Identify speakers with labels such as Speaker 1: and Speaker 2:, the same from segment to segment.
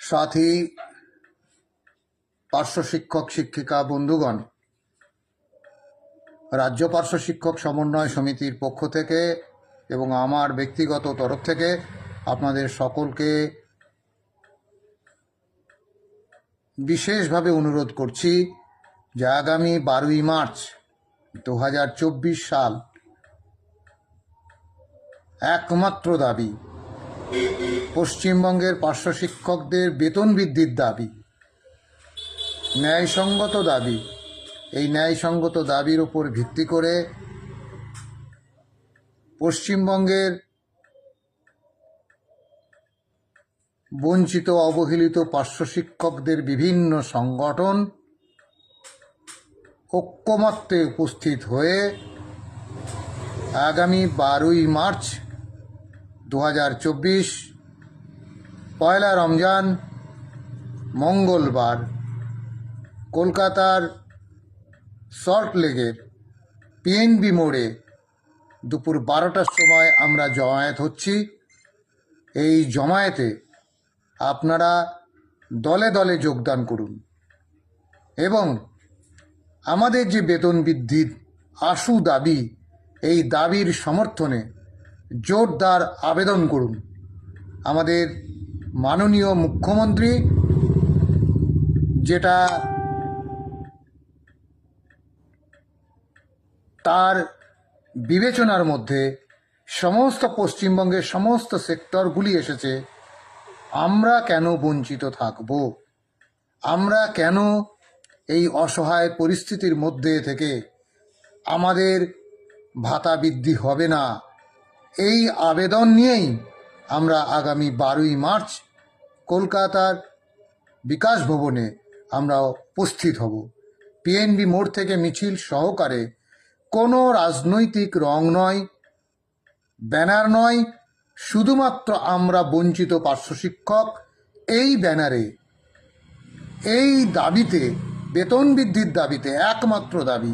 Speaker 1: সাথী পার্শ্ব শিক্ষক শিক্ষিকা বন্ধুগণ, রাজ্য পার্শ্ব শিক্ষক সমন্বয় সমিতির পক্ষ থেকে এবং আমার ব্যক্তিগত তরফ থেকে আপনাদের সকলকে বিশেষভাবে অনুরোধ করছি যে আগামী 12ই মার্চ 2024 সাল একমাত্র দাবি পশ্চিমবঙ্গের পার্শ্ব শিক্ষকদের বেতন বৃদ্ধির দাবি, ন্যায়সঙ্গত দাবি। এই ন্যায়সঙ্গত দাবির উপর ভিত্তি করে পশ্চিমবঙ্গের বঞ্চিত অবহেলিত পার্শ্ব শিক্ষকদের বিভিন্ন সংগঠন ঐক্যমত্যে উপস্থিত হয়ে আগামী 12ই মার্চ 2024 পয়লা রমজান মঙ্গলবার কলকাতার সল্টলেকের পিএনবি মোড়ে দুপুর 12টার সময় আমরা জমায়েত হচ্ছি। এই জমায়েতে আপনারা দলে দলে যোগদান করুন এবং আমাদের যে বেতন বৃদ্ধির আশু দাবি, এই দাবির সমর্থনে জোরদার আবেদন করুন। আমাদের মাননীয় মুখ্যমন্ত্রী যেটা তার বিবেচনার মধ্যে সমস্ত পশ্চিমবঙ্গের সমস্ত সেক্টরগুলি এসেছে, আমরা কেন বঞ্চিত থাকব? আমরা কেন এই অসহায় পরিস্থিতির মধ্যে থেকে আমাদের ভাতা বৃদ্ধি হবে না? এই আবেদন নিয়েই আমরা আগামী 12ই মার্চ কলকাতার বিকাশ ভবনে আমরা উপস্থিত হব। পিএনবি মোড় থেকে মিছিল সহকারে, কোনো রাজনৈতিক রং নয়, ব্যানার নয়, শুধুমাত্র আমরা বঞ্চিত পার্শ্ব শিক্ষক এই ব্যানারে, এই দাবিতে, বেতন বৃদ্ধির দাবিতে, একমাত্র দাবি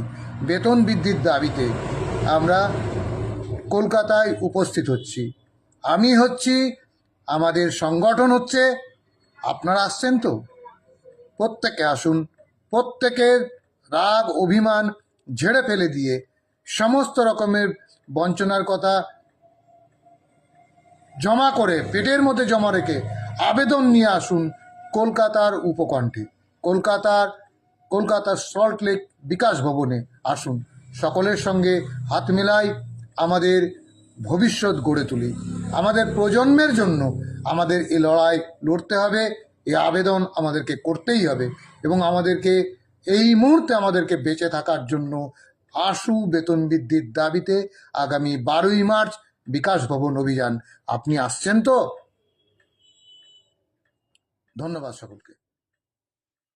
Speaker 1: বেতন বৃদ্ধির দাবিতে আমরা কলকাতায় উপস্থিত হচ্ছি। আমি হচ্ছি, আমাদের সংগঠন হচ্ছে, আপনারা আসছেন তো? প্রত্যেকে আসুন, প্রত্যেকের রাগ অভিমান ঝেড়ে ফেলে দিয়ে সমস্ত রকমের বঞ্চনার কথা জমা করে, পেটের মধ্যে জমা রেখে আবেদন নিয়ে আসুন কলকাতার উপকণ্ঠে, কলকাতার সল্টলেক বিকাশ ভবনে আসুন। সকলের সঙ্গে হাত মেলাই, আমাদের ভবিষ্যৎ গড়ে তুলি। আমাদের প্রজন্মের জন্য আমাদের এই লড়াই লড়তে হবে, এই আবেদন আমাদেরকে করতেই হবে এবং আমাদেরকে এই মুহূর্তে আমাদেরকে বেঁচে থাকার জন্য আশু বেতন বৃদ্ধির দাবিতে আগামী 12ই মার্চ বিকাশ ভবন অভিযান। আপনি আসছেন তো? ধন্যবাদ সকলকে।